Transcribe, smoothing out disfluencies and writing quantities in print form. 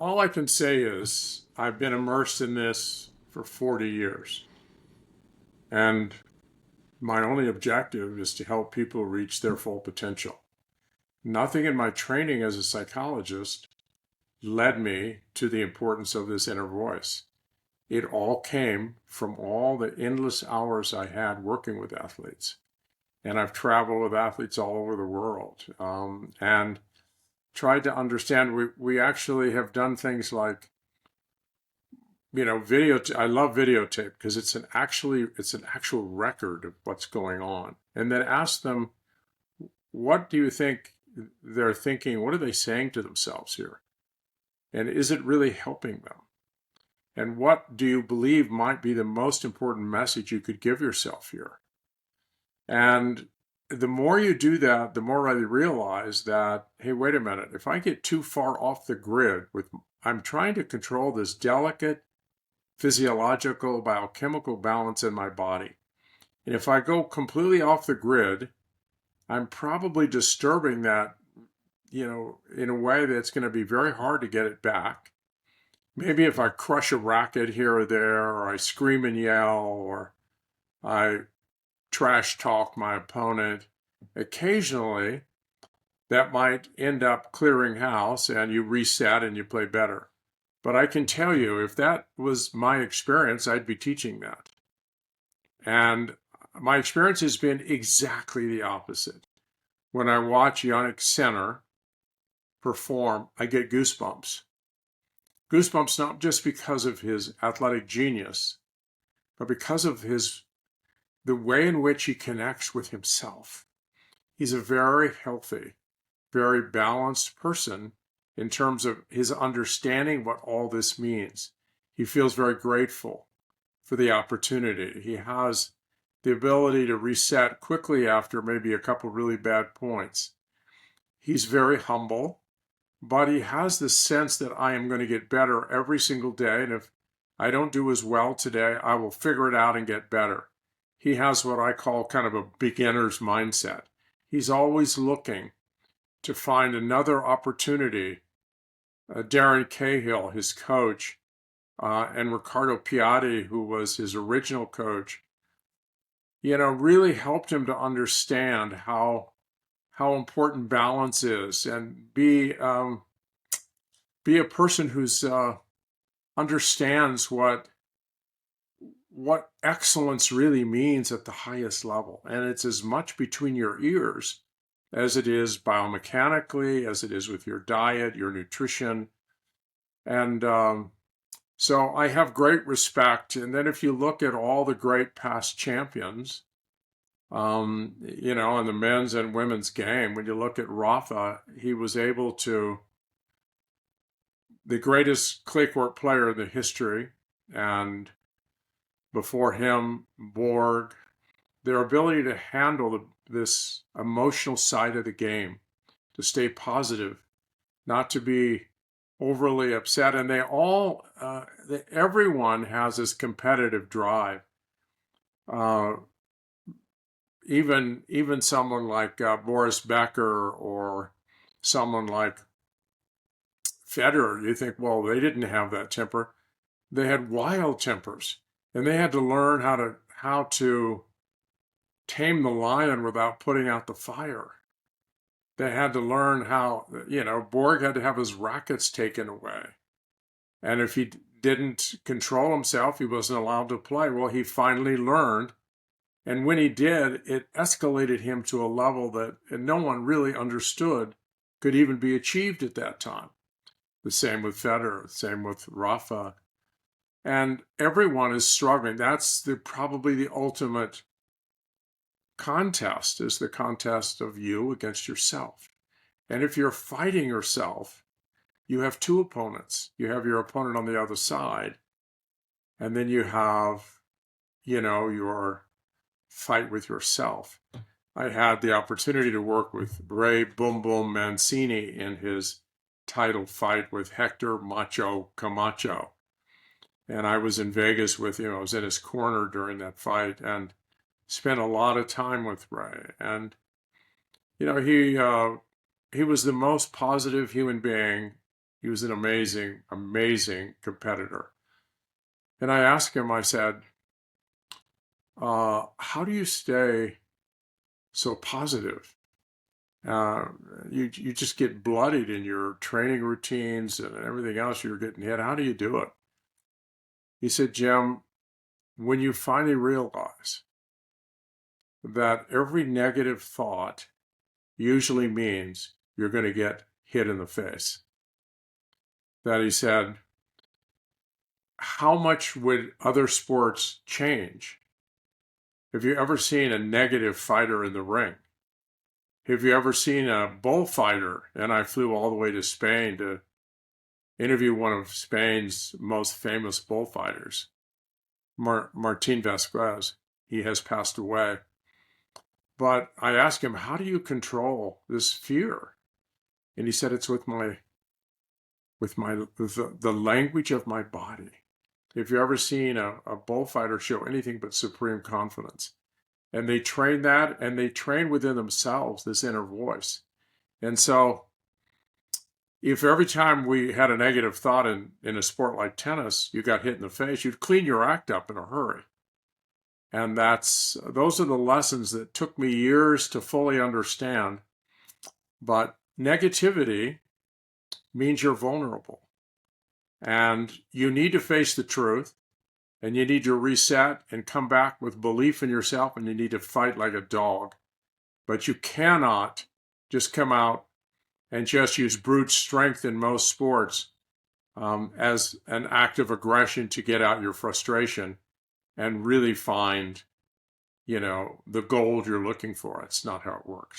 All I can say is I've been immersed in this for 40 years. And my only objective is to help people reach their full potential. Nothing in my training as a psychologist led me to the importance of this inner voice. It all came from all the endless hours I had working with athletes. And I've traveled with athletes all over the world and tried to understand. We actually have done things like, video. I love videotape because it's an actual record of what's going on. And then ask them, what do you think they're thinking? What are they saying to themselves here? And is it really helping them? And what do you believe might be the most important message you could give yourself here? And the more you do that, the more I realize that, hey, wait a minute, if I get too far off the grid I'm trying to control this delicate physiological biochemical balance in my body. And if I go completely off the grid, I'm probably disturbing that, in a way that's going to be very hard to get it back. Maybe if I crush a racket here or there, or I scream and yell, or I trash talk my opponent, occasionally that might end up clearing house and you reset and you play better. But I can tell you, if that was my experience, I'd be teaching that. And my experience has been exactly the opposite. When I watch Yannick Sinner perform, I get goosebumps. Goosebumps not just because of his athletic genius, but because of the way in which he connects with himself. He's a very healthy, very balanced person in terms of his understanding what all this means. He feels very grateful for the opportunity. He has the ability to reset quickly after maybe a couple really bad points. He's very humble, but he has this sense that I am going to get better every single day. And if I don't do as well today, I will figure it out and get better. He has what I call kind of a beginner's mindset. He's always looking to find another opportunity. Darren Cahill, his coach, and Ricardo Piatti, who was his original coach, really helped him to understand how important balance is, and be a person who's understands what excellence really means at the highest level. And it's as much between your ears as it is biomechanically, as it is with your diet, your nutrition. And so I have great respect. And then if you look at all the great past champions, in the men's and women's game, when you look at Rafa, he was able to, the greatest clay court player in the history, and before him, Borg, their ability to handle this emotional side of the game, to stay positive, not to be overly upset. And everyone has this competitive drive. Uh, even someone like Boris Becker or someone like Federer, you think, well, they didn't have that temper. They had wild tempers, and they had to learn how to tame the lion without putting out the fire. They had to learn how, Borg had to have his rackets taken away. And if he didn't control himself, he wasn't allowed to play. Well, he finally learned. And when he did, it escalated him to a level that no one really understood could even be achieved at that time. The same with Federer, the same with Rafa. And everyone is struggling. That's probably the ultimate contest, is the contest of you against yourself. And if you're fighting yourself, you have two opponents. You have your opponent on the other side, and then you have, your fight with yourself. I had the opportunity to work with Ray Boom Boom Mancini in his title fight with Hector Macho Camacho. And I was in Vegas with him. I was in his corner during that fight and spent a lot of time with Ray. And, he was the most positive human being He was an amazing, amazing competitor. And I asked him, I said, how do you stay so positive? Uh, you just get bloodied in your training routines and everything else. You're getting hit. How do you do it? He said, Jim, when you finally realize that every negative thought usually means you're going to get hit in the face, that he said, how much would other sports change? Have you ever seen a negative fighter in the ring? Have you ever seen a bullfighter? And I flew all the way to Spain to interview one of Spain's most famous bullfighters, Martin Vasquez. He has passed away. But I asked him, how do you control this fear? And he said, it's with the language of my body. If you've ever seen a bullfighter show anything but supreme confidence, and they train that, and they train within themselves this inner voice. And so if every time we had a negative thought in a sport like tennis, you got hit in the face, you'd clean your act up in a hurry. And those are the lessons that took me years to fully understand. But negativity means you're vulnerable. And you need to face the truth, and you need to reset and come back with belief in yourself, and you need to fight like a dog. But you cannot just come out and just use brute strength in most sports as an act of aggression to get out your frustration and really find, the gold you're looking for. It's not how it works.